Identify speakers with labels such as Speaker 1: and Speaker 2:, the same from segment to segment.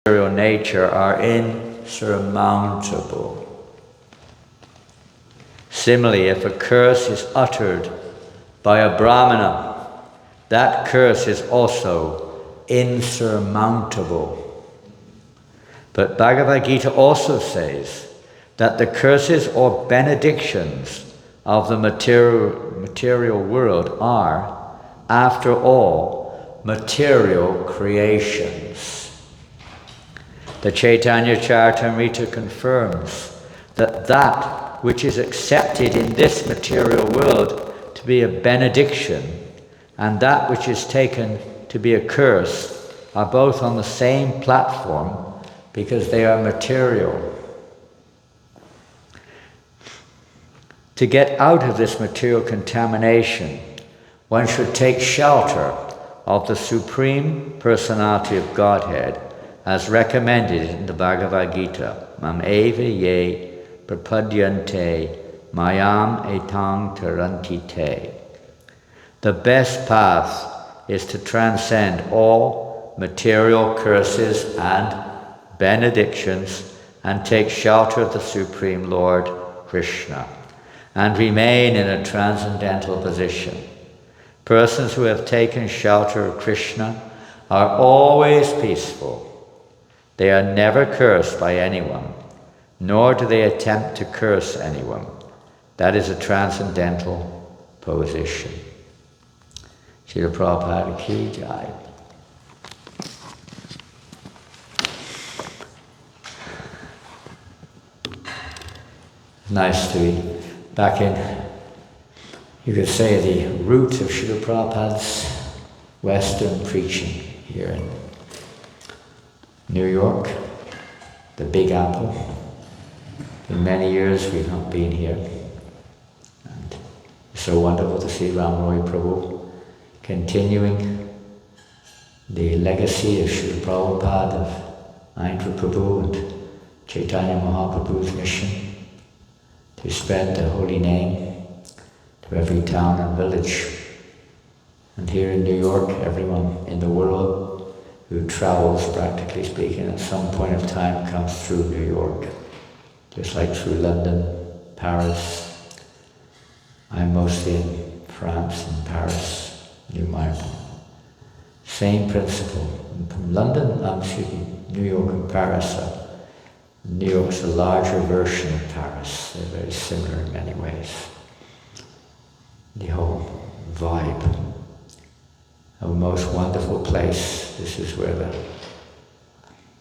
Speaker 1: material nature are insurmountable. Similarly, if a curse is uttered by a Brahmana, that curse is also insurmountable. But Bhagavad Gita also says that the curses or benedictions of the material world are, after all, material creations. The Chaitanya Charitamrita confirms that which is accepted in this material world to be a benediction and that which is taken to be a curse are both on the same platform because they are material. To get out of this material contamination, one should take shelter of the Supreme Personality of Godhead as recommended in the Bhagavad Gita. Mam eva ye prapadyante mayam etang taranti te. The best path is to transcend all material curses and benedictions and take shelter of the Supreme Lord Krishna and remain in a transcendental position. Persons who have taken shelter of Krishna are always peaceful. They are never cursed by anyone, nor do they attempt to curse anyone. That is a transcendental position. Srila Prabhupada Ki Jai. Nice to be back in, you could say, the root of Srila Prabhupada's Western preaching here in New York, the Big Apple. In many years we've not been here. And it's so wonderful to see Ram Roy Prabhu continuing the legacy of Srila Prabhupada, of Aintra Prabhu and Chaitanya Mahaprabhu's mission to spread the holy name to every town and village. And here in New York, everyone in the world who travels, practically speaking, at some point of time comes through New York, just like through London, Paris. I'm mostly in France and Paris, New Same principle. From London, New York and Paris. New York's a larger version of Paris. They're very similar in many ways. The whole vibe. A most wonderful place. This is where the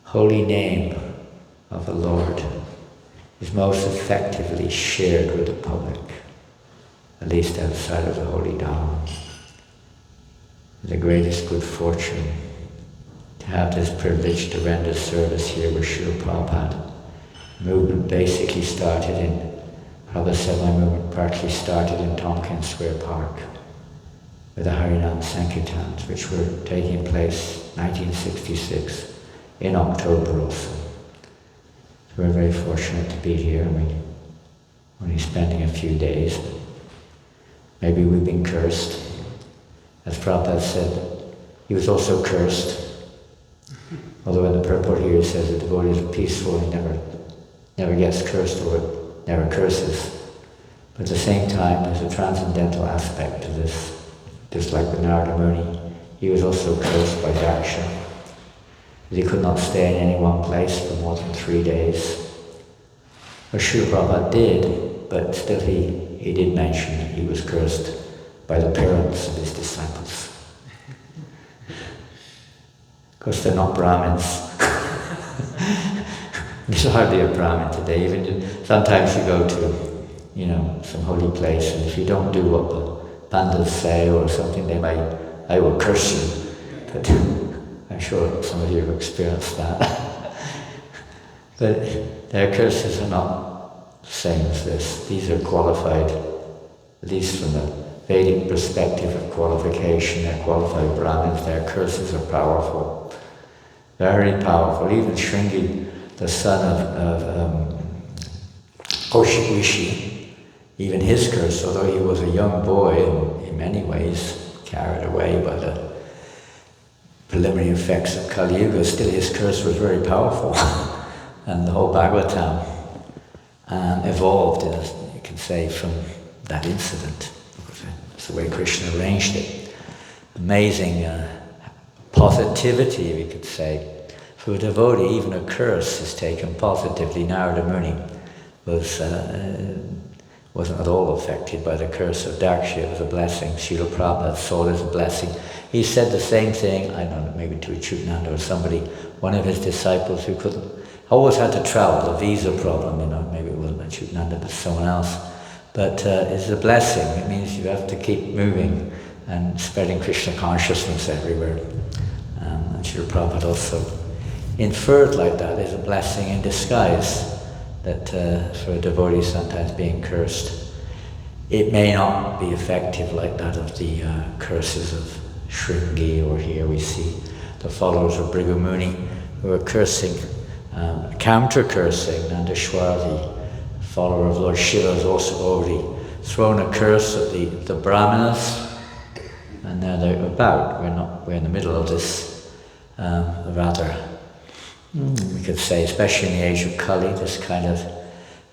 Speaker 1: holy name of the Lord is most effectively shared with the public, at least outside of the holy Dham. The greatest good fortune to have this privilege to render service here with Srila Prabhupada. Movement basically started in, Prabhupada said my movement partly started in Tompkins Square Park with the Harinam Sankirtans, which were taking place 1966 in October also. So we're very fortunate to be here. We're only spending a few days. Maybe we've been cursed. As Prabhupada said, he was also cursed. Although in the purport here it says the devotee is peaceful and never gets cursed or never curses. But at the same time, there's a transcendental aspect to this. Just like with Narada Muni, he was also cursed by Daksha. He could not stay in any one place for more than 3 days. Well, Srila Prabhupada did, but still he did mention that he was cursed by the parents of his disciples. Of course, they're not Brahmins. There's hardly a Brahmin today. Even sometimes you go to, some holy place, and if you don't do what the Pandits say or something, I will curse you. But I'm sure some of you have experienced that. But their curses are not the same as this. These are qualified, at least from the Vedic perspective of qualification. They're qualified Brahmins. Their curses are powerful, very powerful. Even Shringi, the son of Kaushik Rishi, even his curse, although he was a young boy and in many ways carried away by the preliminary effects of Kali Yuga, still his curse was very powerful. And the whole Bhagavatam evolved, as you can say, from that incident. That's the way Krishna arranged it. Amazing positivity, we could say. For a devotee, even a curse is taken positively. Narada Muni wasn't at all affected by the curse of Daksha. It was a blessing. Srila Prabhupada saw it as a blessing. He said the same thing, I don't know, maybe to Achyutananda or somebody, one of his disciples who always had to travel, a visa problem, maybe it wasn't Achyutananda, but someone else. But it's a blessing. It means you have to keep moving and spreading Krishna consciousness everywhere. And Srila Prabhupada also inferred like that is a blessing in disguise, that for a devotee sometimes being cursed. It may not be effective like that of the curses of Shringi, or here we see the followers of Bhrigu Muni who are cursing, counter-cursing. Nandashwara, the follower of Lord Shiva, has also already thrown a curse at the Brahmanas, and now they're we're in the middle of this rather, we could say, especially in the age of Kali, this kind of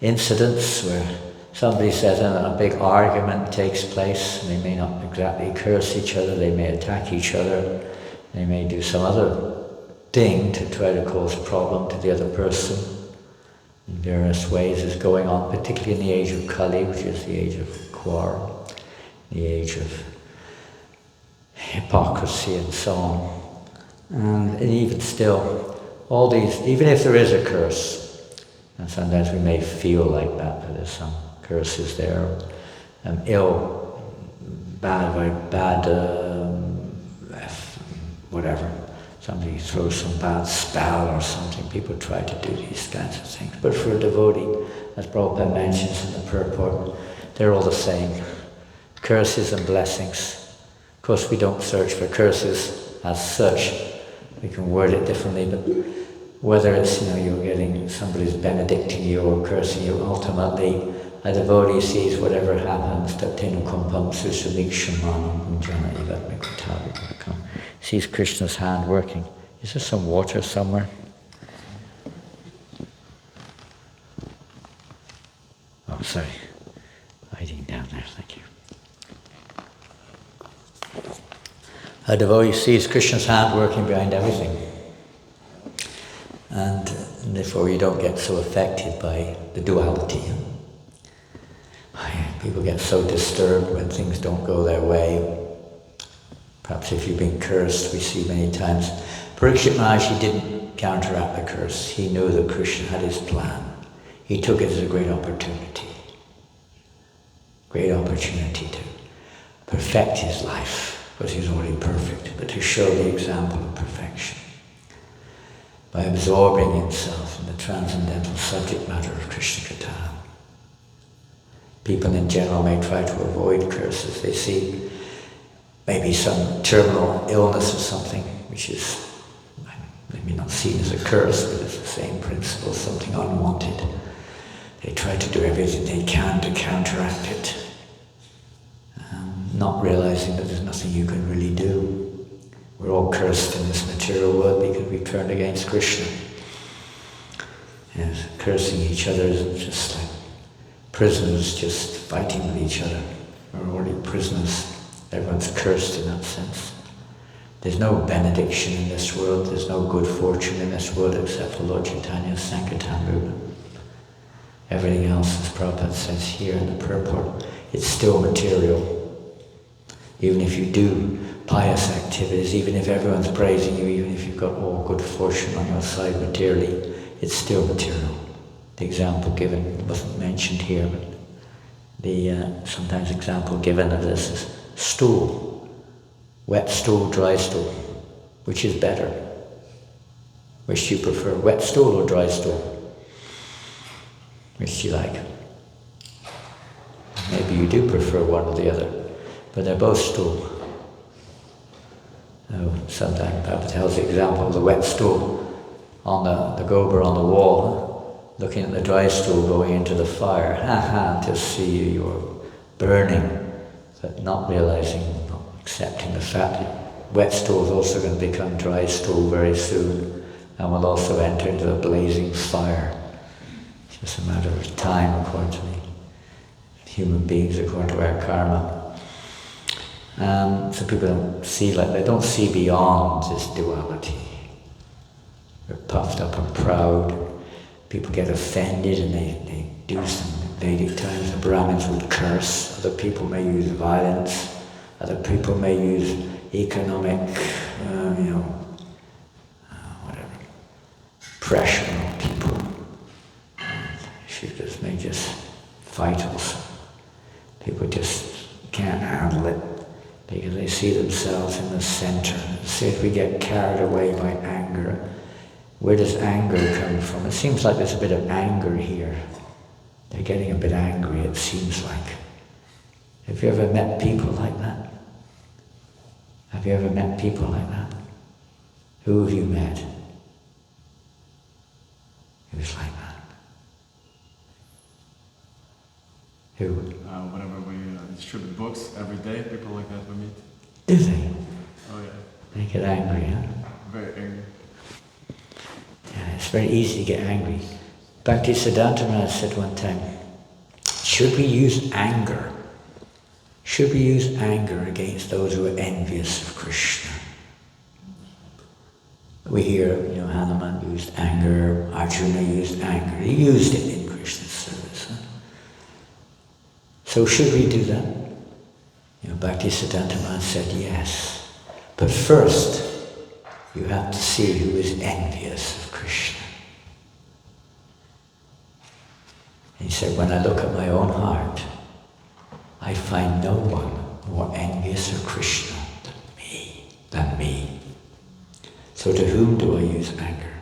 Speaker 1: incidents where somebody says a big argument takes place. They may not exactly curse each other, they may attack each other, they may do some other thing to try to cause a problem to the other person. In various ways is going on, particularly in the age of Kali, which is the age of quarrel, the age of hypocrisy and so on. And even still, all these, even if there is a curse, and sometimes we may feel like that there's some curses there, very bad, whatever. Somebody throws some bad spell or something. People try to do these kinds of things. But for a devotee, as Prabhupada mentions in the purport, they're all the same. Curses and blessings. Of course, we don't search for curses as such. We can word it differently, but whether it's, you're getting, somebody's benedicting you or cursing you, ultimately a devotee sees whatever happens, sees Krishna's hand working. Is there some water somewhere? Oh, sorry. Hiding down there, thank you. A devotee sees Krishna's hand working behind everything. And therefore you don't get so affected by the duality. People get so disturbed when things don't go their way. Perhaps if you've been cursed, we see many times. Parikshit Maharaj, he didn't counteract the curse. He knew that Krishna had his plan. He took it as a great opportunity. Great opportunity to perfect his life, because he's already perfect, but to show the example of perfection by absorbing himself in the transcendental subject matter of Krishna Katha. People in general may try to avoid curses. They see maybe some terminal illness or something, which is maybe not seen as a curse, but it's the same principle, something unwanted. They try to do everything they can to counteract it, not realizing that there's nothing you can really do. We're all cursed in this material world because we've turned against Krishna. And cursing each other is just like prisoners just fighting with each other. We're already prisoners. Everyone's cursed in that sense. There's no benediction in this world. There's no good fortune in this world except for Lord Chaitanya's Sankirtan movement. Everything else, as Prabhupada says here in the purport, it's still material. Even if you do pious activities, even if everyone's praising you, even if you've got all good fortune on your side materially, it's still material. The example given wasn't mentioned here, but the sometimes example given of this is stool. Wet stool, dry stool. Which is better? Which do you prefer, wet stool or dry stool? Which do you like? Maybe you do prefer one or the other, but they're both stool. Sometimes Prabhupada tells the example of the wet stool on the gobar on the wall, looking at the dry stool going into the fire, to see you're burning, but not realizing, not accepting the fact that wet stove is also going to become dry stove very soon, and will also enter into a blazing fire. It's just a matter of time, according to the human beings, according to our karma. So people don't see, they don't see beyond this duality. They're puffed up and proud. People get offended and they do some Vedic times. The Brahmins would curse. Other people may use violence. Other people may use economic, whatever, pressure on people. Shudras may just fight also. People just can't handle it because they see themselves in the center. See, if we get carried away by anger, where does anger come from? It seems like there's a bit of anger here. They're getting a bit angry, it seems like. Have you ever met people like that? Have you ever met people like that? Who have you met? Who's like that? Who?
Speaker 2: Whenever we distribute books every day, people like that we meet.
Speaker 1: Do they?
Speaker 2: Oh yeah.
Speaker 1: They get angry, huh?
Speaker 2: Very angry.
Speaker 1: Yeah, it's very easy to get angry. Bhaktisiddhanta Maharaj said one time, should we use anger? Should we use anger against those who are envious of Krishna? We hear, Hanuman used anger, Arjuna used anger. He used it in Krishna's service. Huh? So should we do that? Bhaktisiddhanta Maharaj said yes. But first, you have to see who is envious of Krishna. He said, when I look at my own heart, I find no one more envious of Krishna than me. So to whom do I use anger?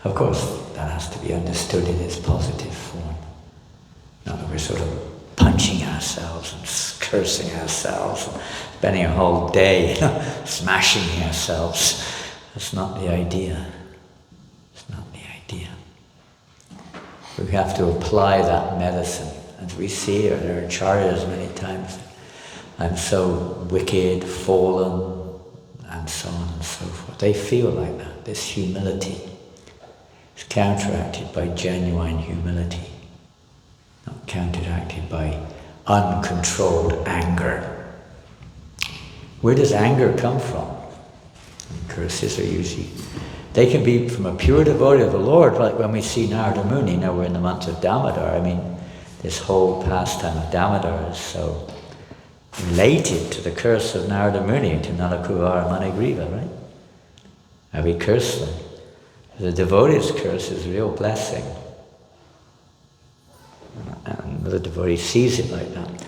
Speaker 1: Of course, that has to be understood in its positive form. Not that we're sort of punching ourselves and cursing ourselves, and spending a whole day smashing ourselves. That's not the idea. It's not the idea. We have to apply that medicine. As we see our acharyas many times, I'm so wicked, fallen, and so on and so forth. They feel like that. This humility is counteracted by genuine humility, not counteracted by uncontrolled anger. Where does anger come from? And curses are usually, they can be from a pure devotee of the Lord, like when we see Narada Muni. Now we're in the month of Damodar. This whole pastime of Damodar is so related to the curse of Narada Muni, to Nalakuvara Manigriva, right? And we curse them. The devotee's curse is a real blessing. And the devotee sees it like that.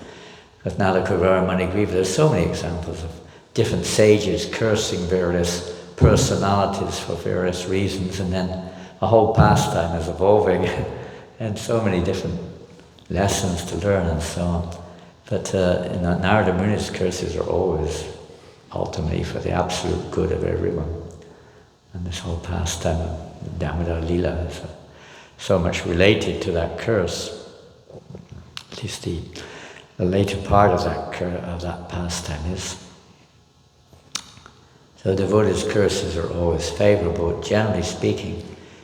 Speaker 1: With Nalakuvara Manigriva, there's so many examples of different sages cursing various personalities for various reasons, and then a whole pastime is evolving and so many different lessons to learn and so on. But Narada Muni's curses are always ultimately for the absolute good of everyone. And this whole pastime of Damodar Leela is so much related to that curse. At least the later part of that pastime is. So devotees' curses are always favorable. Generally speaking,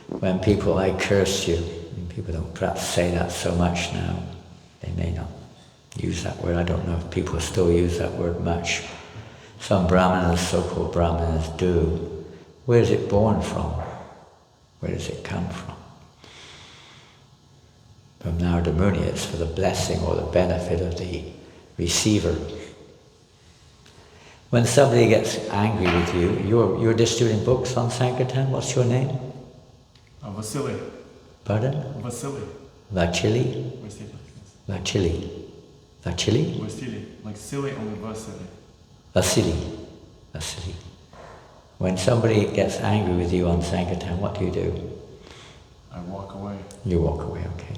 Speaker 1: when people, I curse you, people don't perhaps say that so much now. They may not use that word. I don't know if people still use that word much. Some brahmanas, so-called brahmanas, do. Where is it born from? Where does it come from? From Narada Muni, it's for the blessing or the benefit of the receiver. When somebody gets angry with you, you're distributing books on Sankirtan. What's your name?
Speaker 2: Vasily.
Speaker 1: Pardon?
Speaker 2: Vasily.
Speaker 1: Vachili?
Speaker 2: Vasily.
Speaker 1: Vachili. Vachili?
Speaker 2: Vasily. Like silly, only Vasily.
Speaker 1: Vasily. Vasily. When somebody gets angry with you on Sankirtan, what do?
Speaker 2: I walk away.
Speaker 1: You walk away, okay.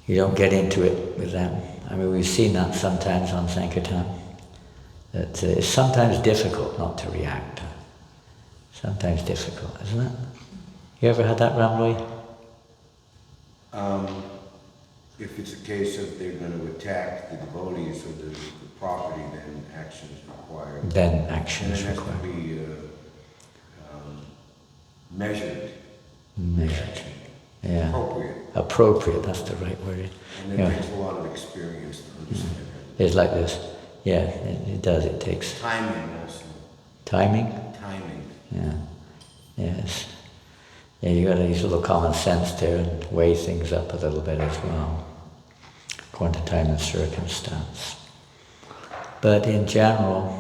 Speaker 1: You don't get into it with them. We've seen that sometimes on Sankirtan. That it's sometimes difficult not to react. Sometimes difficult, isn't it? You ever had that, Ramroy?
Speaker 3: if it's a case of they're going to attack the devotees or the property, then action is required.
Speaker 1: Then action
Speaker 3: And
Speaker 1: is
Speaker 3: it has to
Speaker 1: required.
Speaker 3: be measured,
Speaker 1: Measured. Yeah.
Speaker 3: appropriate.
Speaker 1: Appropriate, that's the right word.
Speaker 3: And it takes a lot of experience to understand it.
Speaker 1: It's like this. Yeah, it does. It takes
Speaker 3: Timing also.
Speaker 1: timing.
Speaker 3: Timing.
Speaker 1: Yeah. Yes. Yeah, you got to use a little common sense there and weigh things up a little bit as well, according to time and circumstance. But in general,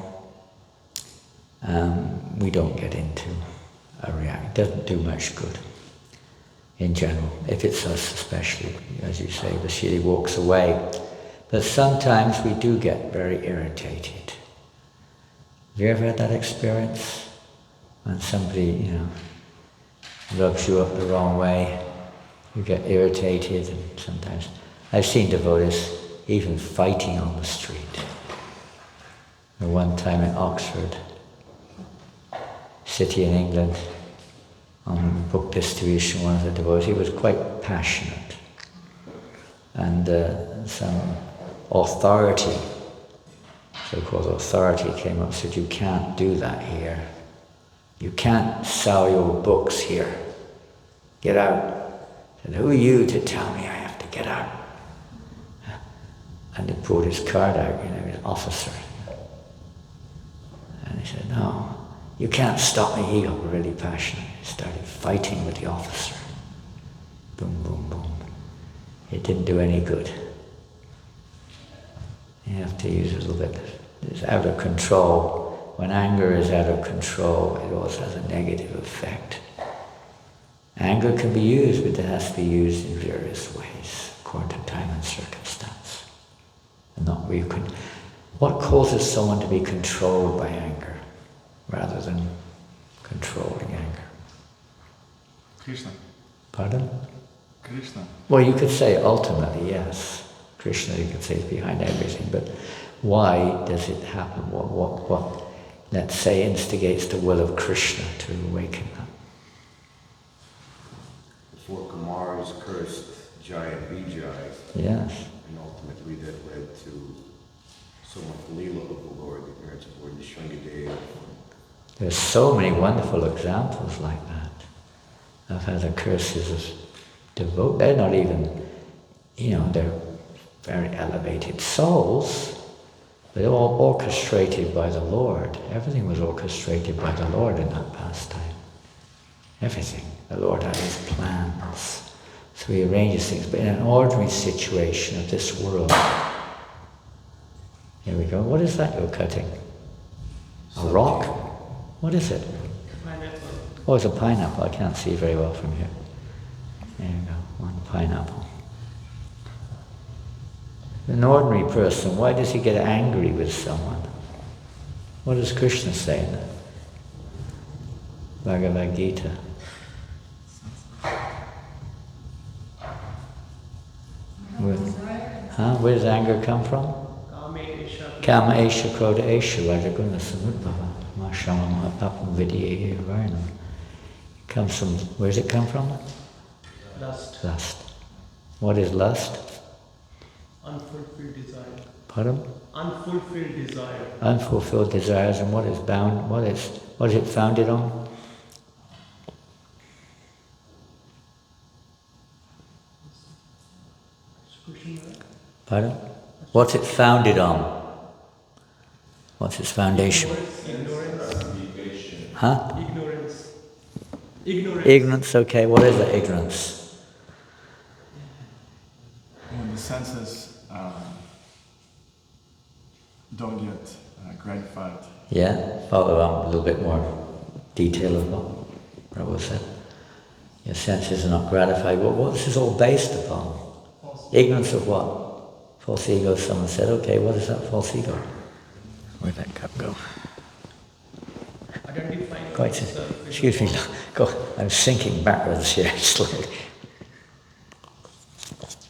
Speaker 1: we don't get into a react. It doesn't do much good. In general, if it's us especially, as you say, the Shiri walks away. But sometimes we do get very irritated. Have you ever had that experience? When somebody, rubs you up the wrong way, you get irritated, and sometimes I've seen devotees even fighting on the street. One time in Oxford, city in England, on book distribution, one of the devotees was quite passionate, and some authority, so-called authority, came up and said, "You can't do that here. You can't sell your books here. Get out." I said, "Who are you to tell me I have to get out?" And he pulled his card out, he was an officer. And he said, "No, you can't stop me." He got really passionate. He started fighting with the officer. Boom, boom, boom. It didn't do any good. You have to use a little bit. It's out of control. When anger is out of control, it also has a negative effect. Anger can be used, but it has to be used in various ways, according to time and circumstance. And not where you can. What causes someone to be controlled by anger, rather than controlling anger?
Speaker 2: Krishna.
Speaker 1: Pardon?
Speaker 2: Krishna.
Speaker 1: Well, you could say ultimately, yes. Krishna, you could say, is behind everything, but why does it happen? What, let's say, instigates the will of Krishna to awaken them?
Speaker 3: Before Kumara's cursed giant Vijay,
Speaker 1: Yes.
Speaker 3: and ultimately that led to so much Leela of the Lord, the appearance of Lord Nishringadeva.
Speaker 1: There's so many wonderful examples like that of how the curses of devote. They're not even, they're very elevated souls. They're all orchestrated by the Lord. Everything was orchestrated by the Lord in that pastime. Everything. The Lord had his plans. So he arranges things. But in an ordinary situation of this world, here we go. What is that you're cutting? A rock? What is it?
Speaker 4: Pineapple.
Speaker 1: Oh, it's a pineapple. I can't see very well from here. There you go. One pineapple. An ordinary person, why does he get angry with someone? What does Krishna say in the Bhagavad Gita? Where does anger come from? Kama esha krodha esha rajaguna samudbhava mashama mahapapam vidya varnam. It comes from, where does it come from?
Speaker 4: Lust.
Speaker 1: Lust. What is lust?
Speaker 4: Unfulfilled desire.
Speaker 1: Pardon?
Speaker 4: Unfulfilled desire.
Speaker 1: Unfulfilled desires, and what is it founded on? Pardon? What's it founded on? What's its foundation?
Speaker 4: Ignorance.
Speaker 1: Huh?
Speaker 4: Ignorance. Ignorance.
Speaker 1: Ignorance, okay. What is that ignorance?
Speaker 2: When the senses don't get gratified.
Speaker 1: Yeah? Follow on a little bit more detail of what Prabhu said. Your senses are not gratified. What this is all based upon? Ignorance of what? False ego. Someone said, okay, what is that false ego? Where'd that cup go?
Speaker 4: Identifying
Speaker 1: Quite,
Speaker 4: yourself.
Speaker 1: excuse me, go. I'm sinking backwards here slowly.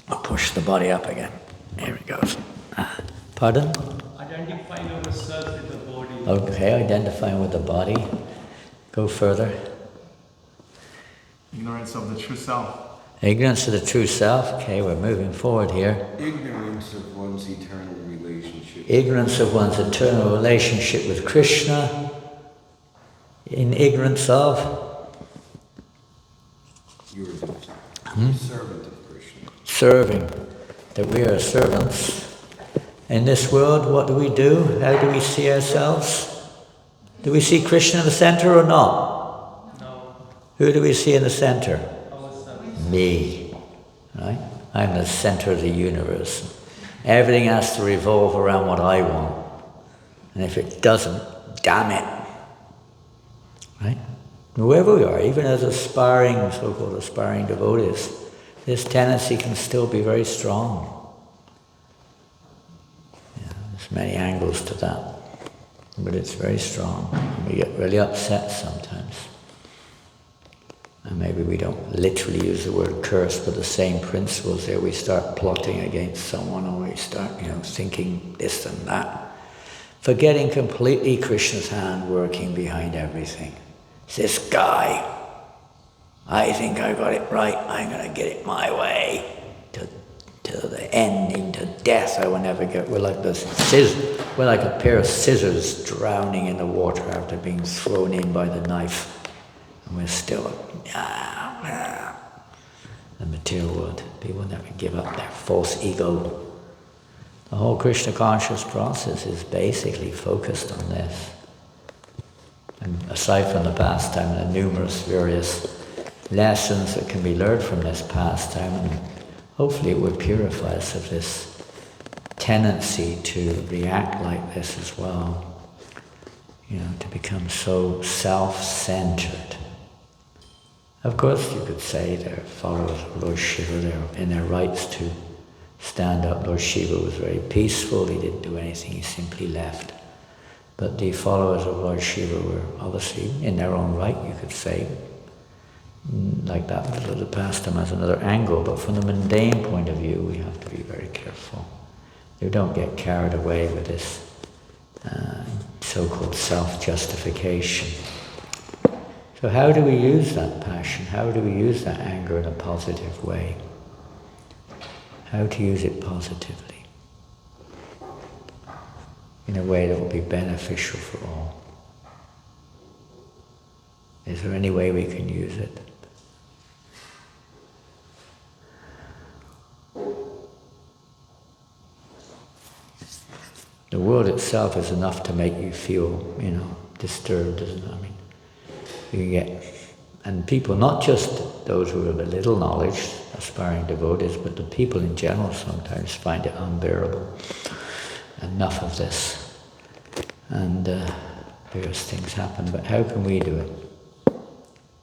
Speaker 1: I'll push the body up again. There it goes. Pardon?
Speaker 4: Identifying yourself with the body.
Speaker 1: Okay, identifying with the body. Go further.
Speaker 2: Ignorance of the true self.
Speaker 1: Ignorance of the true self. Okay, we're moving forward here.
Speaker 3: Ignorance of one's eternal relationship.
Speaker 1: Ignorance of one's eternal relationship with Krishna. In ignorance of
Speaker 3: You're the servant of Krishna.
Speaker 1: serving, that we are servants. In this world, what do we do? How do we see ourselves? Do we see Krishna in the center or not?
Speaker 4: No,
Speaker 1: Who do we see in the center?
Speaker 4: ourselves.
Speaker 1: Me. Right? I'm the center of the universe. Everything has to revolve around what I want. And if it doesn't, damn it. Right? Whoever we are, even as aspiring, so-called aspiring devotees, this tendency can still be very strong. Yeah, there's many angles to that, but it's very strong. We get really upset sometimes. And maybe we don't literally use the word curse, but the same principles there. We start plotting against someone, or we start, thinking this and that. Forgetting completely Krishna's hand working behind everything. It's this guy. I think I got it right. I'm going to get it my way. To the end, into death. I will never get. We're like we're like a pair of scissors drowning in the water after being thrown in by the knife. And we're still the material world. People never give up their false ego. The whole Krishna conscious process is basically focused on this. And aside from the pastime and the numerous various lessons that can be learned from this pastime, and hopefully it would purify us of this tendency to react like this as well. To become so self-centered. Of course, you could say they're followers of Lord Shiva, they're in their rights to stand up. Lord Shiva was very peaceful, he didn't do anything, he simply left. But the followers of Lord Shiva were obviously in their own right, you could say. Like that, the pastime has another angle, but from the mundane point of view, we have to be very careful. You don't get carried away with this so-called self-justification. So how do we use that passion? How do we use that anger in a positive way? How to use it positively? In a way that will be beneficial for all. Is there any way we can use it? The world itself is enough to make you feel, disturbed, isn't it? I mean, you can get, and people, not just those who have a little knowledge, aspiring devotees, but the people in general sometimes find it unbearable. Enough of this. And various things happen, but how can we do it?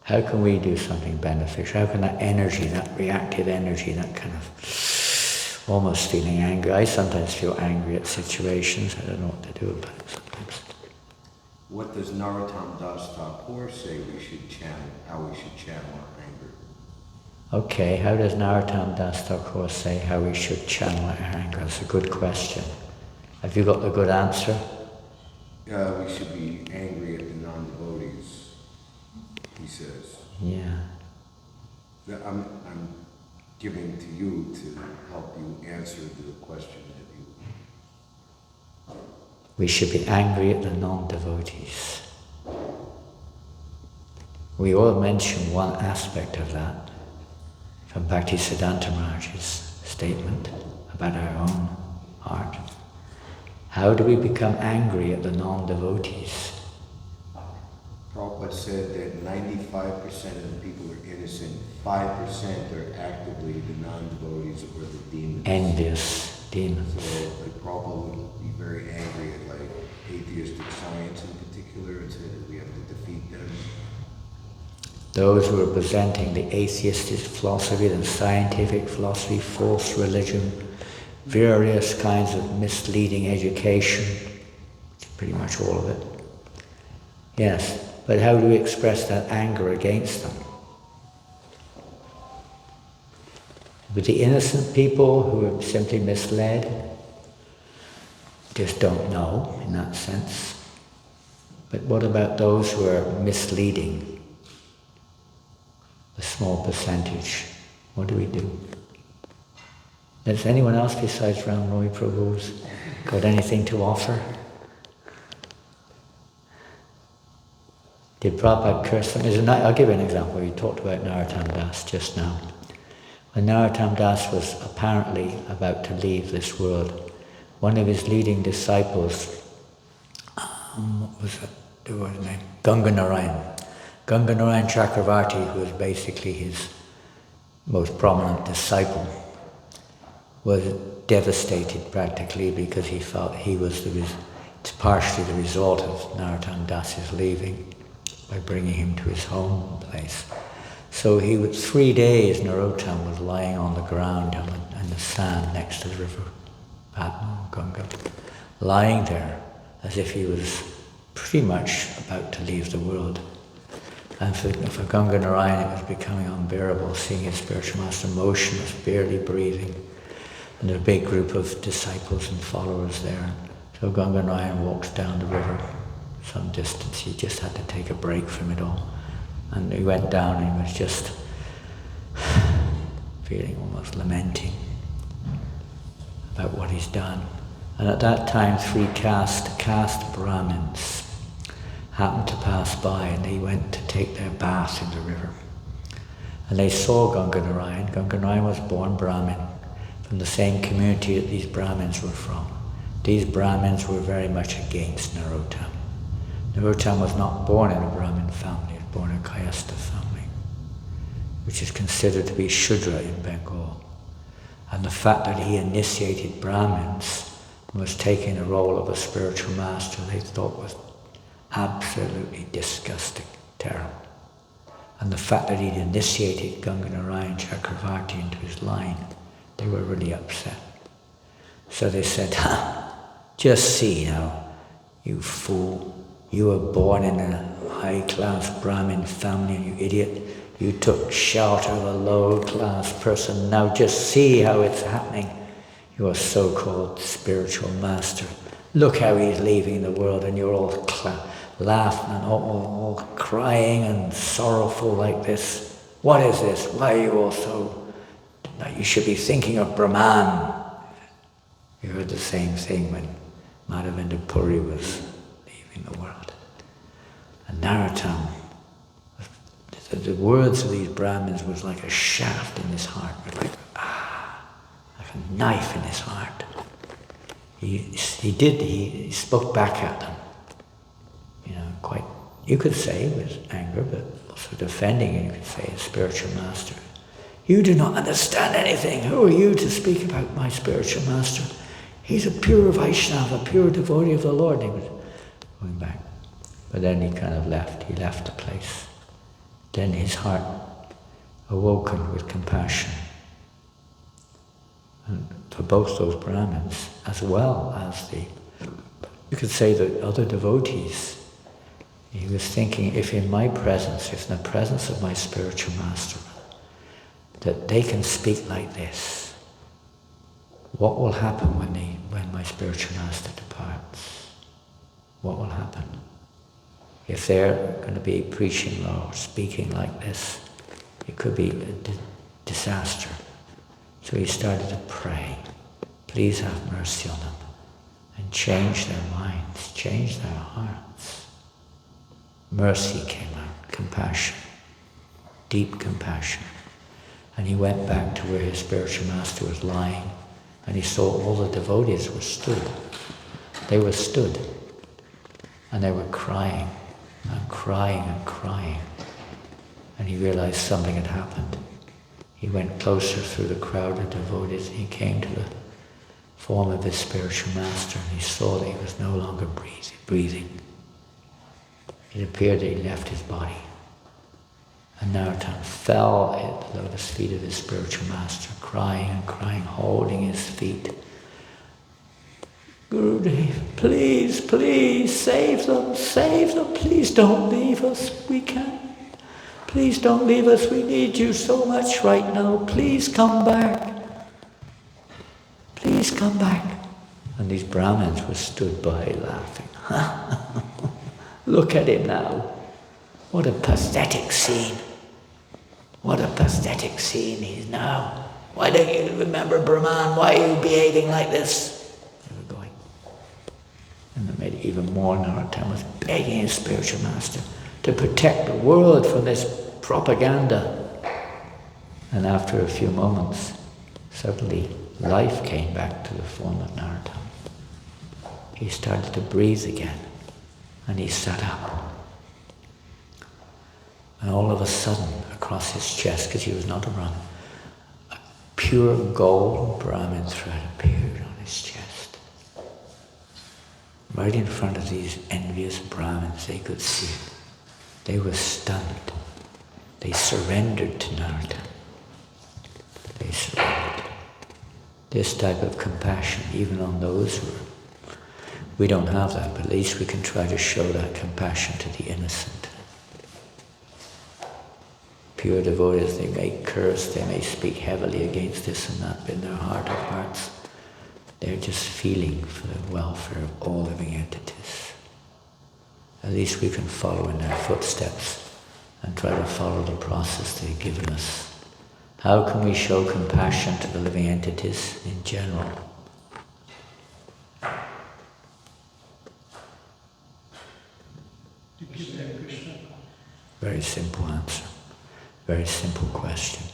Speaker 1: How can we do something beneficial? How can that energy, that reactive energy, that kind of almost feeling angry. I sometimes feel angry at situations. I don't know what to do about it sometimes.
Speaker 3: What does Narottam Das Thakur say we should channel, how we should channel our anger?
Speaker 1: Okay, how does Narottam Das Thakur say how we should channel our anger? That's a good question. Have you got the good answer?
Speaker 3: We should be angry at the non-devotees, he says.
Speaker 1: Yeah.
Speaker 3: I'm giving to you to help you answer the question that you...
Speaker 1: We should be angry at the non-devotees. We all mention one aspect of that from Bhaktisiddhanta Maharaj's statement about our own heart. How do we become angry at the non-devotees?
Speaker 3: Prabhupada said that 95% of the people are innocent, 5% are actively the non-devotees or the demons.
Speaker 1: Envious demons.
Speaker 3: So like, Prabhupada would be very angry at like atheistic science in particular and said that we have to defeat them.
Speaker 1: Those who are presenting the atheistic philosophy, the scientific philosophy, false religion, various kinds of misleading education, pretty much all of it. Yes, but how do we express that anger against them? With the innocent people who are simply misled, just don't know in that sense. But what about those who are misleading? A small percentage. What do we do? Does anyone else besides Ram Roy Prabhu's got anything to offer? Did Prabhupada curse them? I'll give you an example. You talked about Narottam Das just now. When Narottam Das was apparently about to leave this world, one of his leading disciples, what was his name? Ganga Narayan. Ganga Narayan Chakravarti, who was basically his most prominent disciple, was devastated practically because he felt he was partially the result of Narottam Das's leaving by bringing him to his home place. So he was 3 days, Narottam was lying on the ground in the sand next to the river Padma, Ganga, lying there as if he was pretty much about to leave the world. And for Ganga Narayan it was becoming unbearable, seeing his spiritual master motionless, barely breathing, and a big group of disciples and followers there. So Ganga Narayan walks down the river some distance. He just had to take a break from it all. And he went down and he was just feeling almost lamenting about what he's done. And at that time 3 caste Brahmins happened to pass by, and they went to take their bath in the river. And they saw Ganga Narayan. Ganga Narayan was born Brahmin, from the same community that these Brahmins were from. These Brahmins were very much against Narottam. Narottam was not born in a Brahmin family, he was born in a Kayastha family, which is considered to be Shudra in Bengal. And the fact that he initiated Brahmins and was taking the role of a spiritual master, they thought was absolutely disgusting, terrible. And the fact that he'd initiated Ganga Narayan Chakravarti into his line, they were really upset. So they said, just see now, you fool, you were born in a high-class Brahmin family, and you idiot, you took shelter of a low-class person. Now just see how it's happening. Your so-called spiritual master. Look how he's leaving the world, and you're all laughing and all crying and sorrowful like this. What is this? Why are you all so... You should be thinking of Brahman. You heard the same thing when Madhavendra Puri was leaving the world. And Narottam, the words of these Brahmins was like a shaft in his heart, like a knife in his heart. He spoke back at them, quite, you could say with anger, but also defending him, you could say, a spiritual master. You do not understand anything. Who are you to speak about my spiritual master? He's a pure Vaishnava, a pure devotee of the Lord. And he was going back. But then he kind of left. He left the place. Then his heart awoken with compassion. And for both those Brahmins, as well as you could say the other devotees, he was thinking, if in my presence, if in the presence of my spiritual master, that they can speak like this, what will happen when my spiritual master departs? What will happen? If they're going to be preaching or speaking like this, it could be a disaster. So he started to pray, please have mercy on them, and change their minds, change their hearts. Mercy came out, compassion, deep compassion. And he went back to where his spiritual master was lying, and he saw all the devotees were stood. They were stood, and they were crying, and crying, and crying. And he realized something had happened. He went closer through the crowd of devotees, and he came to the form of his spiritual master, and he saw that he was no longer breathing. It appeared that he left his body. And Narottam fell at the lotus feet of his spiritual master, crying and crying, holding his feet. Gurudev, please, please, save them, please don't leave us, we can't. Please don't leave us, we need you so much right now, please come back. Please come back. And these Brahmins were stood by laughing. Look at him now. What a pathetic scene. What a pathetic scene he's now. Why don't you remember Brahman? Why are you behaving like this? They were going. And it made it even more. Narottam was begging his spiritual master to protect the world from this propaganda. And after a few moments, suddenly life came back to the form of Narottam. He started to breathe again, and he sat up. And all of a sudden, across his chest, because he was not a runner, a pure gold Brahmin thread appeared on his chest. Right in front of these envious Brahmins, they could see it. They were stunned. They surrendered to Narottam. They surrendered. This type of compassion, even on those who are... We don't have that, but at least we can try to show that compassion to the innocent. Pure devotees, they may curse, they may speak heavily against this and that, but in their heart of hearts, they're just feeling for the welfare of all living entities. At least we can follow in their footsteps and try to follow the process they've given us. How can we show compassion to the living entities in general?
Speaker 4: To give them Krishna.
Speaker 1: Very simple answer. Very simple question.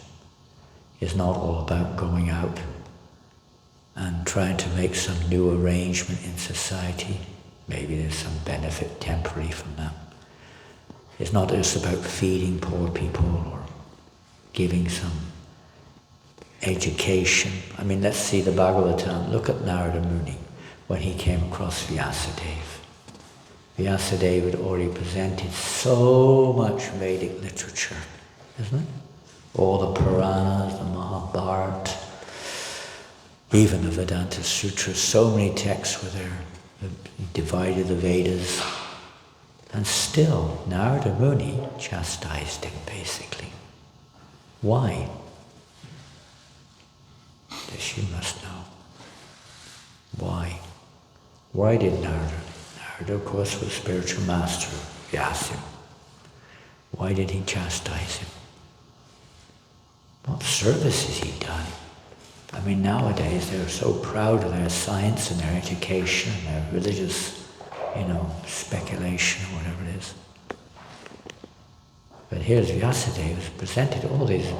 Speaker 1: It's not all about going out and trying to make some new arrangement in society. Maybe there's some benefit temporary from that. It's not just about feeding poor people or giving some education. I mean, let's see the Bhagavatam. Look at Narada Muni when he came across Vyasadeva. Vyasadeva had already presented so much Vedic literature, isn't it? All the Puranas, the Mahabharata, even the Vedanta Sutras, so many texts were there. He divided the Vedas. And still, Narada Muni chastised him, basically. Why? This you must know. Why? Why did Narada? Narada, of course, was spiritual master of Vyasa. Why did he chastise him? What service has he done? I mean, nowadays they're so proud of their science and their education and their religious, speculation or whatever it is. But here's Vyasadeva who's presented all these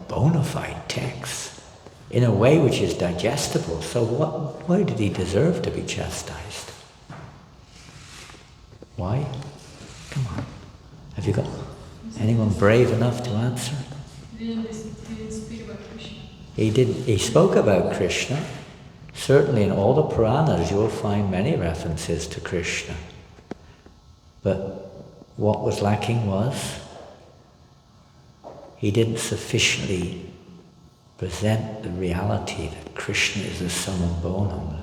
Speaker 1: bona fide texts in a way which is digestible. So why did he deserve to be chastised? Why? Come on. Have you got anyone brave enough to answer?
Speaker 5: He didn't speak about Krishna.
Speaker 1: He didn't. He spoke about Krishna. Certainly in all the Puranas you'll find many references to Krishna. But what was lacking was he didn't sufficiently present the reality that Krishna is the summum bonum,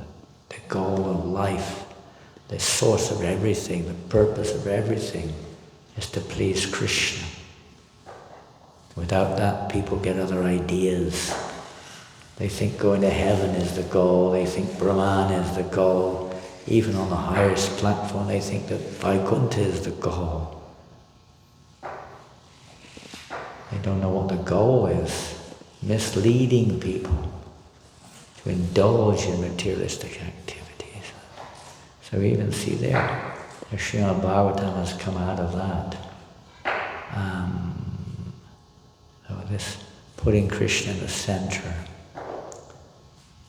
Speaker 1: the goal of life, the source of everything, the purpose of everything is to please Krishna. Without that, people get other ideas. They think going to heaven is the goal. They think Brahman is the goal. Even on the highest platform, they think that Vaikuntha is the goal. They don't know what the goal is. Misleading people to indulge in materialistic activities. So we even see there, the Srimad Bhagavatam has come out of that. This putting Krishna in the center.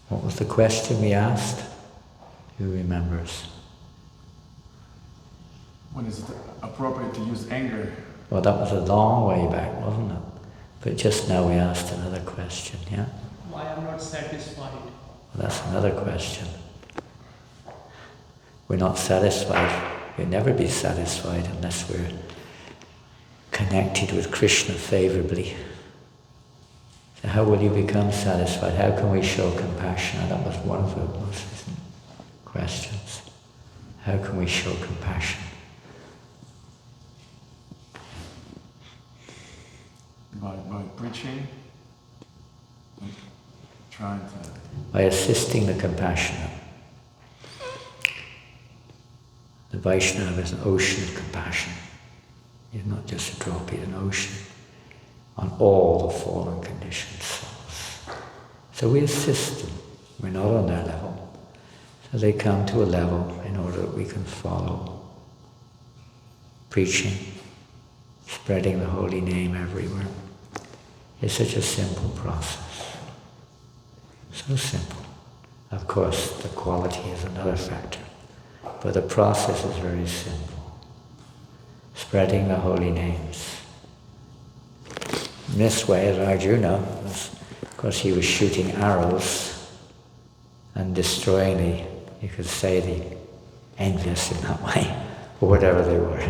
Speaker 1: What was the question we asked? Who remembers?
Speaker 2: When is it appropriate to use anger?
Speaker 1: Well, that was a long way back, wasn't it? But just now we asked another question, yeah?
Speaker 4: Why I'm not satisfied?
Speaker 1: Well, that's another question. We're not satisfied. We'll never be satisfied unless we're connected with Krishna favorably. So how will you become satisfied? How can we show compassion? That was one of the most questions. How can we show compassion?
Speaker 2: By preaching, trying to...
Speaker 1: By assisting the compassionate. The Vaishnava is an ocean of compassion. He's not just a drop, he's an ocean. on all the fallen conditioned souls. So we assist them. We're not on their level. So they come to a level in order that we can follow, preaching, spreading the holy name everywhere. It's such a simple process. So simple. Of course, the quality is another factor, but the process is very simple. Spreading the holy names. In this way, as Arjuna, of course he was shooting arrows and destroying you could say the envious in that way, or whatever they were,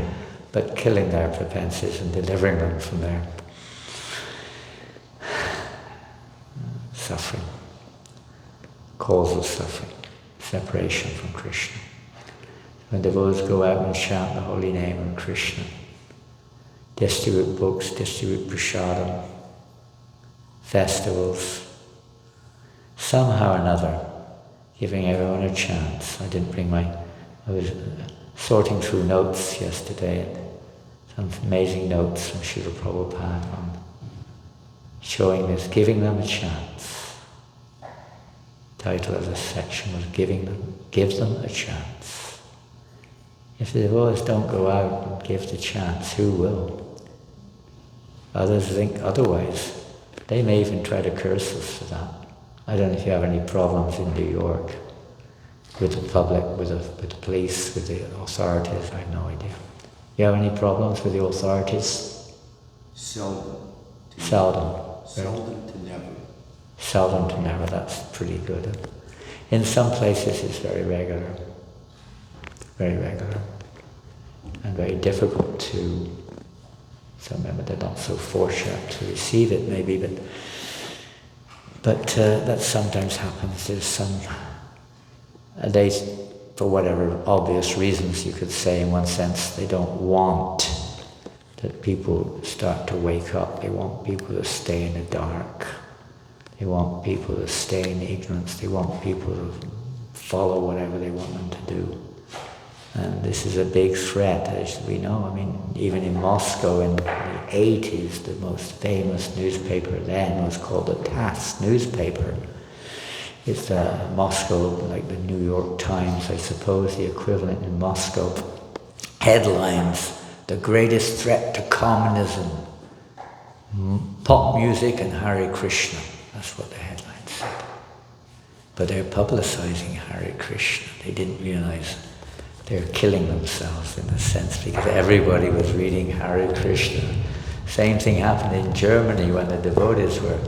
Speaker 1: but killing their prepenses and delivering them from their suffering, cause of suffering, separation from Krishna. When devotees go out and chant the holy name of Krishna, distribute books, distribute prasadam, festivals, somehow or another, giving everyone a chance. I was sorting through notes yesterday, and some amazing notes from Srila Prabhupada on showing this, giving them a chance. The title of this section was Give them a chance. If the devotees don't go out and give the chance, who will? Others think otherwise. They may even try to curse us for that. I don't know if you have any problems in New York with the public, with the police, with the authorities. I have no idea. You have any problems with the authorities?
Speaker 3: Seldom.
Speaker 1: Seldom.
Speaker 3: Seldom to never.
Speaker 1: Seldom to never, that's pretty good. In some places it's very regular, and very difficult to, so maybe they're not so fortunate to receive it maybe, but that sometimes happens. There's some, they, for whatever obvious reasons you could say, in one sense, they don't want that people start to wake up. They want people to stay in the dark. They want people to stay in ignorance. They want people to follow whatever they want them to do. And this is a big threat, as we know. I mean, even in Moscow in the 80s, the most famous newspaper then was called the TASS newspaper. It's Moscow, like the New York Times, I suppose, the equivalent in Moscow. Headlines: the greatest threat to communism, pop music and Hare Krishna. That's what the headlines said. But they're publicizing Hare Krishna. They didn't realize they're killing themselves in a sense, because everybody was reading Hare Krishna. Same thing happened in Germany when the devotees were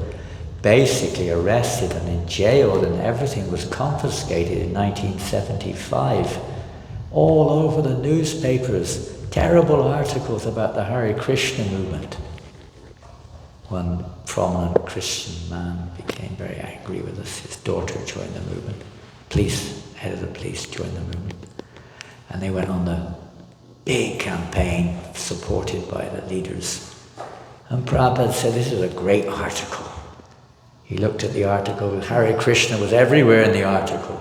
Speaker 1: basically arrested and jailed, and everything was confiscated in 1975. All over the newspapers, terrible articles about the Hare Krishna movement. One prominent Christian man became very angry with us. His daughter joined the movement. Head of the police joined the movement. And they went on the big campaign supported by the leaders. And Prabhupada said, this is a great article. He looked at the article. Hare Krishna was everywhere in the article.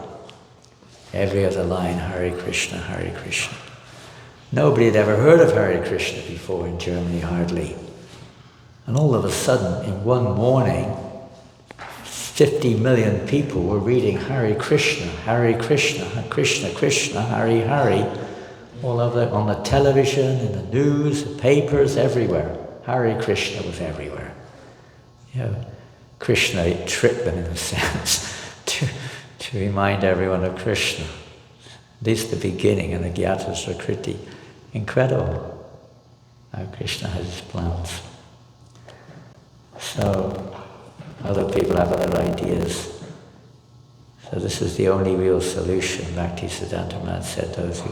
Speaker 1: Every other line, Hare Krishna, Hare Krishna. Nobody had ever heard of Hare Krishna before in Germany, hardly. And all of a sudden, in one morning, 50 million people were reading Hare Krishna, Krishna Krishna, Hare Hare, all over on the television, in the news, the papers, everywhere. Hare Krishna was everywhere. You know, Krishna tricked them in a sense to remind everyone of Krishna. At least the beginning and the Gyata Sakriti. Incredible how Krishna has his plans. So, other people have other ideas. So this is the only real solution. Bhaktisiddhanta Maharaj said those who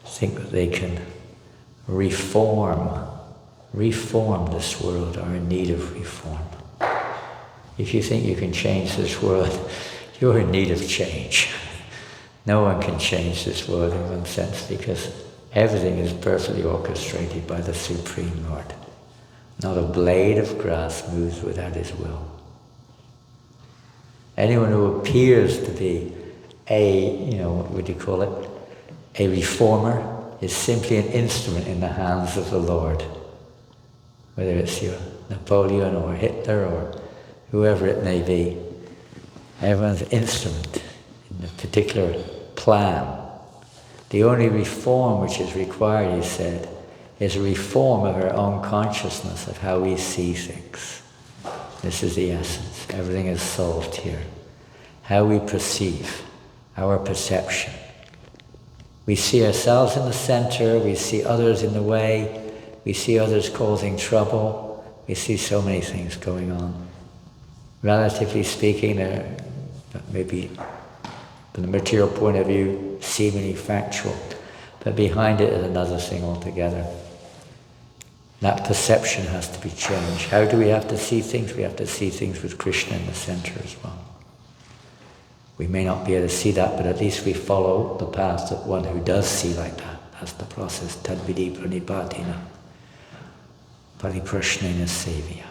Speaker 1: think that they can reform this world are in need of reform. If you think you can change this world, you're in need of change. No one can change this world in one sense, because everything is perfectly orchestrated by the Supreme Lord. Not a blade of grass moves without his will. Anyone who appears to be what would you call it? A reformer is simply an instrument in the hands of the Lord. Whether it's your Napoleon or Hitler or whoever it may be. Everyone's instrument in a particular plan. The only reform which is required, he said, is a reform of our own consciousness of how we see things. This is the essence. Everything is solved here. How we perceive, our perception. We see ourselves in the center, we see others in the way, we see others causing trouble, we see so many things going on. Relatively speaking, maybe from the material point of view, seemingly factual, but behind it is another thing altogether. That perception has to be changed. How do we have to see things? We have to see things with Krishna in the center as well. We may not be able to see that, but at least we follow the path of one who does see like that. That's the process. Tadvidi pranipatina. Pariprashnena sevya.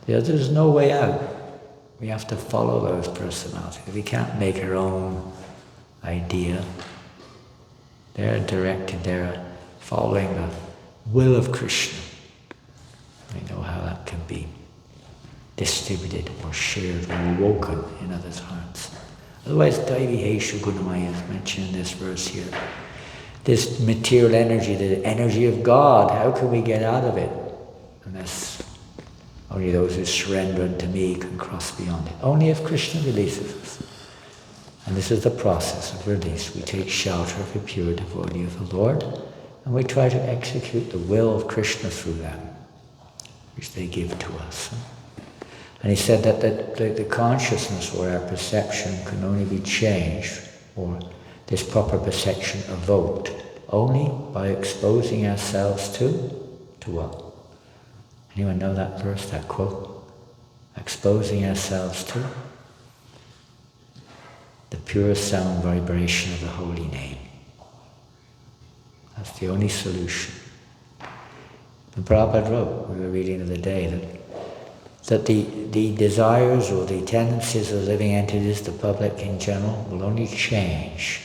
Speaker 1: There's no way out. We have to follow those personalities. We can't make our own idea. They're directed, they're following the will of Krishna. We know how that can be distributed or shared or awoken in others' hearts. Otherwise, Daivi Heshu Gunamaya is mentioned in this verse here. This material energy, the energy of God, how can we get out of it? Unless only those who surrender unto me can cross beyond it. Only if Krishna releases us. And this is the process of release. We take shelter of a pure devotee of the Lord, and we try to execute the will of Krishna through them, which they give to us. And he said that the consciousness or our perception can only be changed, or this proper perception evoked, only by exposing ourselves to what? Anyone know that verse, that quote? Exposing ourselves to the pure sound vibration of the holy name. That's the only solution. And Prabhupada wrote, we were reading the other day, that the desires or the tendencies of living entities, the public in general, will only change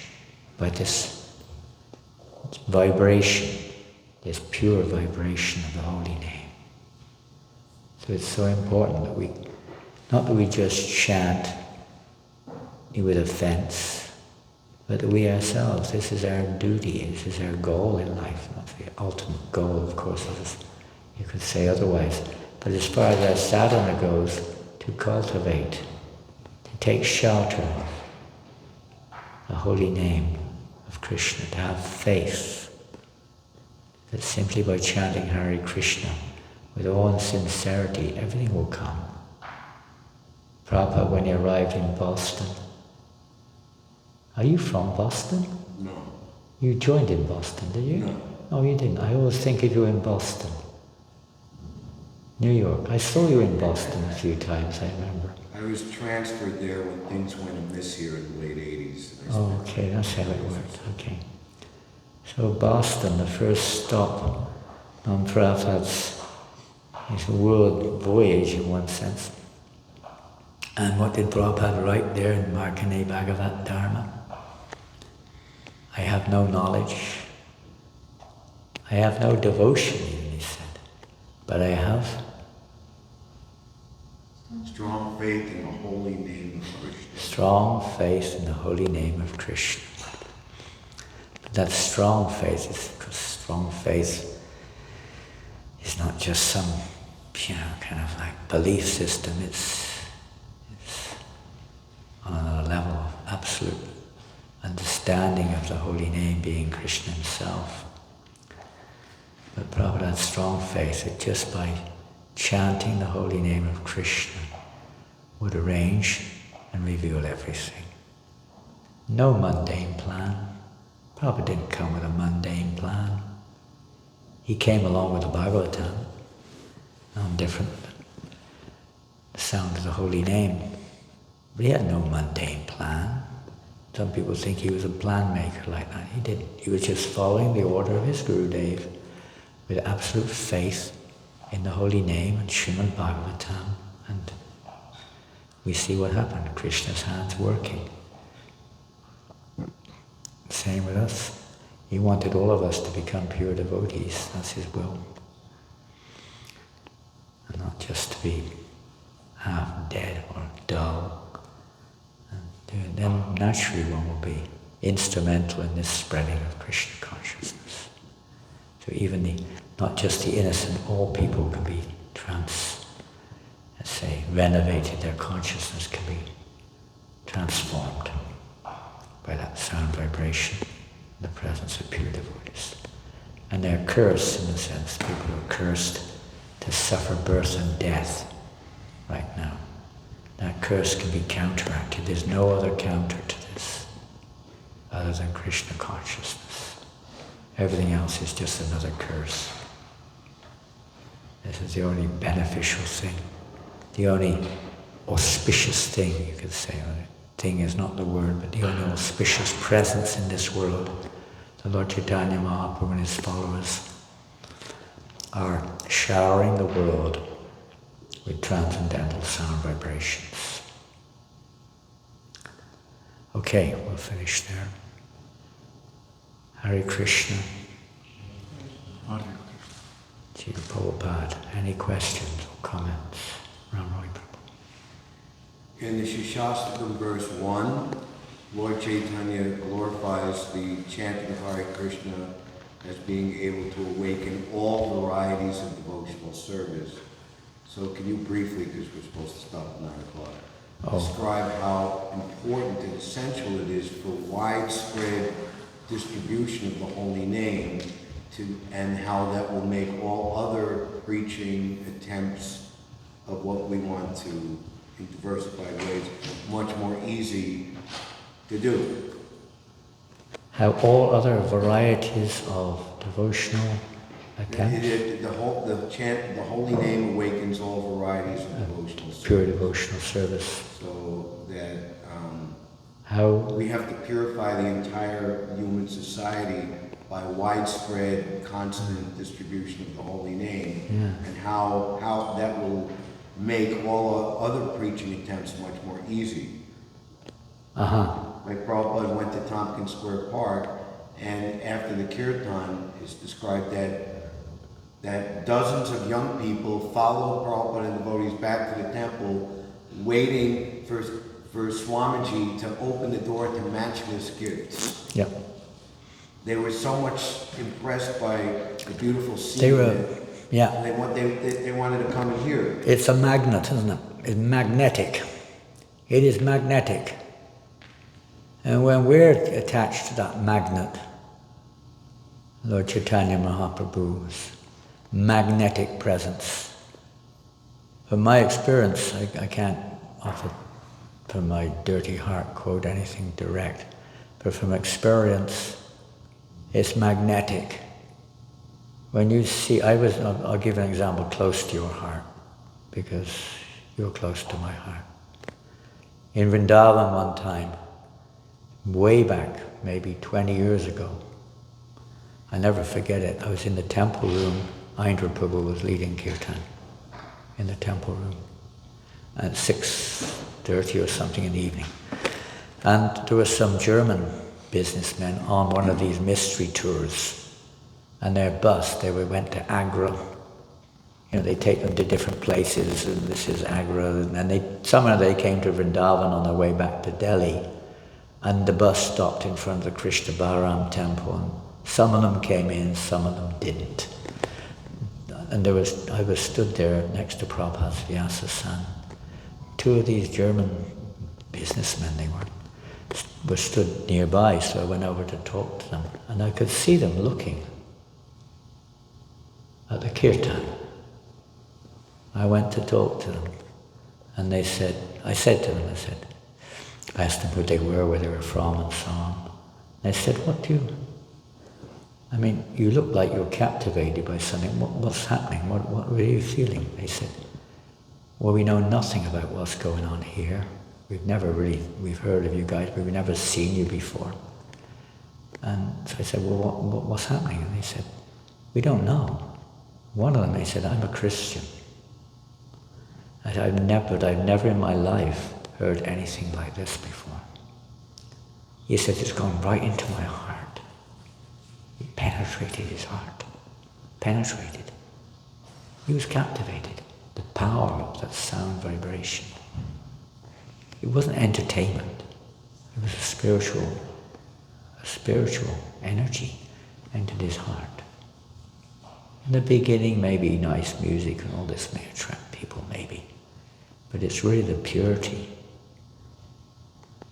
Speaker 1: by this vibration, this pure vibration of the holy name. So it's so important that not that we just chant with offense, but that we ourselves, this is our duty, this is our goal in life. Not the ultimate goal, of course, you could say otherwise. But as far as our sadhana goes, to cultivate, to take shelter of the holy name of Krishna, to have faith that simply by chanting Hare Krishna with all sincerity, everything will come. Prabhupada, when he arrived in Boston, are you from Boston?
Speaker 3: No.
Speaker 1: You joined in Boston, did you?
Speaker 3: No.
Speaker 1: Oh, you didn't. I always think of you in Boston. New York. I saw you in Boston a few times, I remember.
Speaker 3: I was transferred there when things went amiss here in the late 80s.
Speaker 1: Oh, okay, that's how it worked. Okay. So Boston, the first stop on Prabhupada's world voyage in one sense. And what did Prabhupada write there in Markandeya Bhagavat Dharma? I have no knowledge. I have no devotion, even he said. But I have
Speaker 3: Strong faith in the holy name of Krishna.
Speaker 1: strong faith in the holy name of Krishna. But that strong faith because strong faith is not just some, kind of like belief system. It's on a level of absolute understanding of the holy name being Krishna himself. But Prabhupada had strong faith that just by chanting the holy name of Krishna would arrange and reveal everything. No mundane plan. Prabhupada didn't come with a mundane plan. He came along with the Bhagavatam, not different, the sound of the holy name. But he had no mundane plan. Some people think he was a plan maker like that. He didn't. He was just following the order of his Gurudev with absolute faith in the holy name and Srimad Bhagavatam, and we see what happened. Krishna's hands working. Same with us. He wanted all of us to become pure devotees. That's his will. and not just to be half dead or dull. And then naturally one will be instrumental in this spreading of Krishna consciousness. So even not just the innocent, all people can be renovated, their consciousness can be transformed by that sound vibration in the presence of pure devotees. And they're cursed, in a sense, people are cursed to suffer birth and death right now. That curse can be counteracted. There's no other counter to this other than Krishna consciousness. Everything else is just another curse. This is the only beneficial thing, the only auspicious thing, you could say. Thing is not the word, but the only auspicious presence in this world. The Lord Chaitanya Mahaprabhu and his followers are showering the world with transcendental sound vibrations. Okay, we'll finish there. Hare Krishna.
Speaker 2: Hare
Speaker 1: Srila Prabhupada, any questions or comments? Ram Roy Prabhu.
Speaker 3: In the Shishastakam verse 1, Lord Chaitanya glorifies the chanting of Hare Krishna as being able to awaken all varieties of devotional service. So can you briefly, because we're supposed to stop at 9 o'clock, describe how important and essential it is for widespread distribution of the holy name and how that will make all other preaching attempts of what we want to, in diversified ways, much more easy to do.
Speaker 1: How all other varieties of devotional attempts?
Speaker 3: The holy name awakens all varieties of devotional service.
Speaker 1: Pure devotional service.
Speaker 3: So that
Speaker 1: How
Speaker 3: we have to purify the entire human society by widespread, constant distribution of the holy name, and how that will make all other preaching attempts much more easy. Like Prabhupada went to Tompkins Square Park, and after the kirtan, it's described that dozens of young people followed Prabhupada and devotees back to the temple, waiting for Swamiji to open the door to matchless gifts.
Speaker 1: Yeah.
Speaker 3: They were so much impressed by the beautiful scene.
Speaker 1: They were, yeah.
Speaker 3: And they wanted to come and hear it.
Speaker 1: It's a magnet, isn't it? It's magnetic. It is magnetic. And when we're attached to that magnet, Lord Chaitanya Mahaprabhu's magnetic presence, from my experience, I can't offer from my dirty heart quote anything direct, but from experience, it's magnetic. When you see, I'll give an example close to your heart, because you're close to my heart. In Vrindavan one time, way back, maybe 20 years ago, I never forget it, I was in the temple room, Indra Prabhu was leading kirtan in the temple room at 6:30 or something in the evening. And there were some German businessmen on one of these mystery tours, and their bus, they went to Agra. You know, they take them to different places, and this is Agra, and somehow they came to Vrindavan on their way back to Delhi, and the bus stopped in front of the Krishna Balaram temple, and some of them came in, some of them didn't. And I was stood there next to Prabhupada's Vyasa-san. Two of these German businessmen, they were stood nearby, so I went over to talk to them, and I could see them looking at the kirtan. I went to talk to them, and I said to them, I asked them who they were, where they were from, and so on. And I said, you look like you're captivated by something. What's happening? What were you feeling? They said, well, we know nothing about what's going on here. We've heard of you guys, but we've never seen you before. And so I said, well, what's happening? And they said, we don't know. One of them, they said, I'm a Christian. I've never in my life heard anything like this before. He said, it's gone right into my heart. It penetrated his heart. Penetrated. He was captivated. The power of that sound vibration. It wasn't entertainment. It was a spiritual energy entered his heart. In the beginning, maybe nice music and all this may attract people, maybe. But it's really the purity.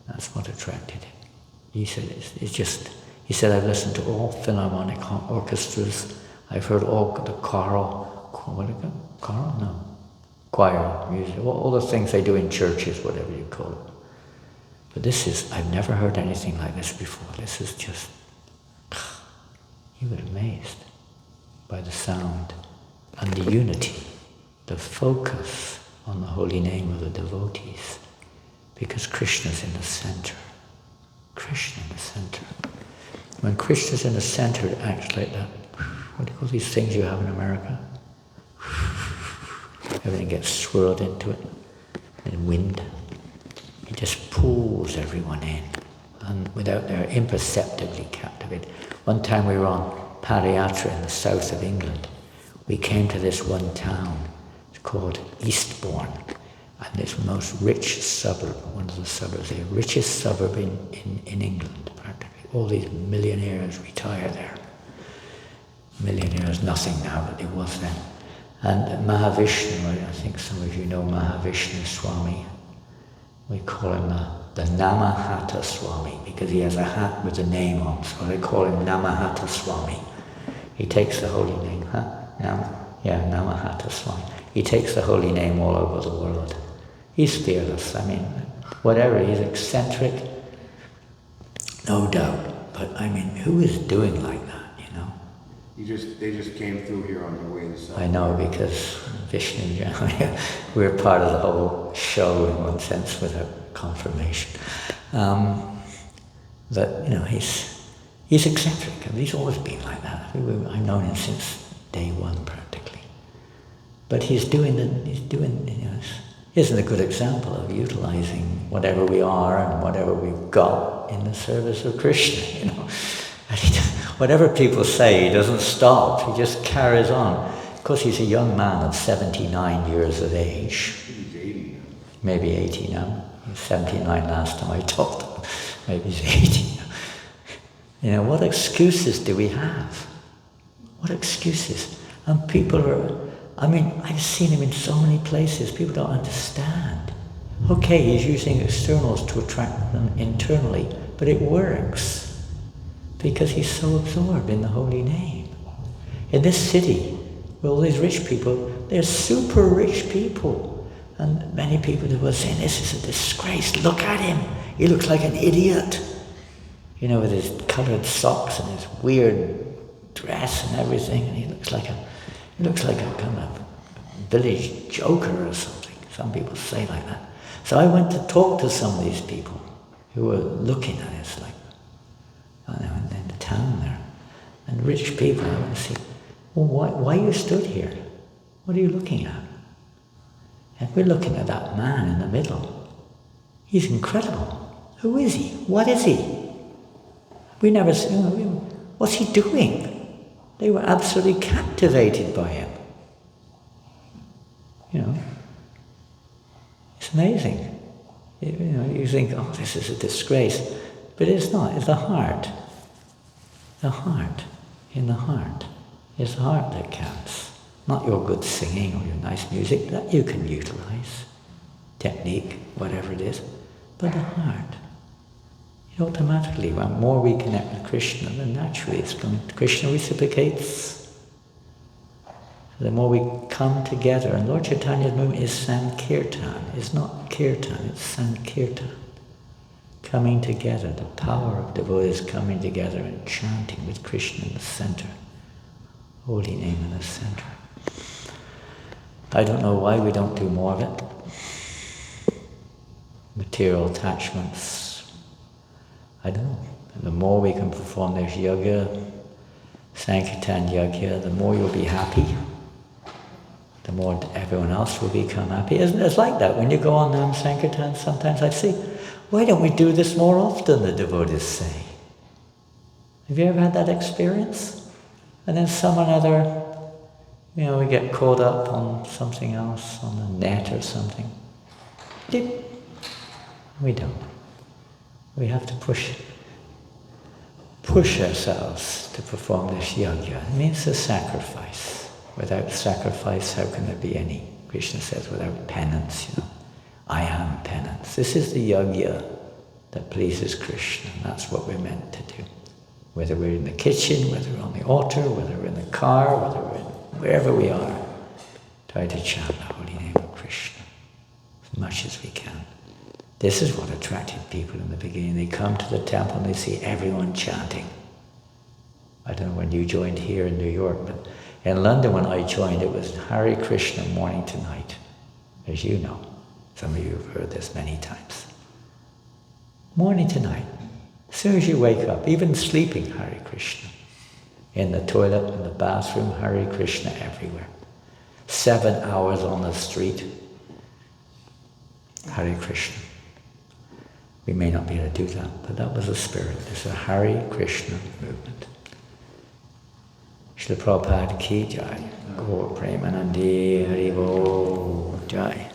Speaker 1: That's what attracted him. He said, he said, I've listened to all philharmonic orchestras. I've heard all the choir music, all the things they do in churches, whatever you call it. But I've never heard anything like this before. This is just, you were amazed by the sound and the unity, the focus on the holy name of the devotees, because Krishna's in the center. Krishna in the center. When Krishna's in the center, it acts like that. What do you call these things you have in America? Everything gets swirled into it, and wind. It just pulls everyone in, and without they're imperceptibly captivated. One time we were on Padayatra in the south of England. We came to this one town. It's called Eastbourne, and this most rich suburb, one of the suburbs, the richest suburb in England, practically. All these millionaires retire there. Millionaires, nothing now, but it was then. And Mahavishnu, I think some of you know Mahavishnu Swami. We call him the Namahata Swami because he has a hat with a name on, so they call him Namahata Swami. He takes the holy name, Namahata Swami. He takes the holy name all over the world. He's fearless, I mean, whatever, he's eccentric, no doubt. But I mean, who is doing like that, you know?
Speaker 3: They just came through here on their way to South.
Speaker 1: I know, because Vishnu, we're part of the whole show in one sense without confirmation. But, you know, he's eccentric, and he's always been like that. I've known him since day one, practically. But he isn't a good example of utilizing whatever we are and whatever we've got in the service of Krishna, you know. And whatever people say, he doesn't stop, he just carries on. Of course, he's a young man of 79 years of age.
Speaker 3: He's 80 now.
Speaker 1: Maybe 80 now. He was 79 last time I talked to him. Maybe he's 80 now. You know, what excuses do we have? What excuses? And people I've seen him in so many places, people don't understand. Okay, he's using externals to attract them internally, but it works because he's so absorbed in the holy name. In this city, with all these rich people, they're super rich people. And many people were saying, this is a disgrace, look at him, he looks like an idiot. You know, with his coloured socks and his weird dress and everything, and he looks like a kind of village joker or something. Some people say like that. So I went to talk to some of these people who were looking at us like, in the town there, and rich people. I went to see, well, why you stood here? What are you looking at? And we're looking at that man in the middle. He's incredible. Who is he? What is he? We never see, what's he doing? They were absolutely captivated by him. You know, it's amazing. You think, oh, this is a disgrace. But it's not, it's the heart. The heart. In the heart. It's the heart that counts. Not your good singing or your nice music, that you can utilize. Technique, whatever it is. But the heart. It automatically, the more we connect with Krishna, then naturally it's going to, Krishna reciprocates. The more we come together, and Lord Chaitanya's movement is Sankirtan. It's not Kirtan, it's Sankirtan. Coming together, the power of devotees coming together and chanting with Krishna in the center. Holy name in the center. I don't know why we don't do more of it. Material attachments. I don't know. And the more we can perform this yoga, Sankirtan yoga, the more you'll be happy. The more everyone else will become happy. It's like that. When you go on Nam Sankirtan, sometimes I see, why don't we do this more often, the devotees say. Have you ever had that experience? And then some other, You know, we get caught up on something else, on the net or something. Dip. We don't. We have to push ourselves to perform this yajna. It means a sacrifice. Without sacrifice, how can there be any? Krishna says, without penance, I am penance. This is the yajna that pleases Krishna. And that's what we're meant to do. Whether we're in the kitchen, whether we're on the altar, whether we're in the car, whether we're wherever we are, try to chant the holy name of Krishna as much as we can. This is what attracted people in the beginning. They come to the temple and they see everyone chanting. I don't know when you joined here in New York, but in London when I joined, it was Hare Krishna morning to night. As you know, some of you have heard this many times. Morning to night. As soon as you wake up, even sleeping, Hare Krishna. In the toilet, in the bathroom, Hare Krishna everywhere. 7 hours on the street, Hare Krishna. We may not be able to do that, but that was the spirit. There's a Hare Krishna movement. Srila Prabhupada ki jai. Gaur Premanandi Haribo jai.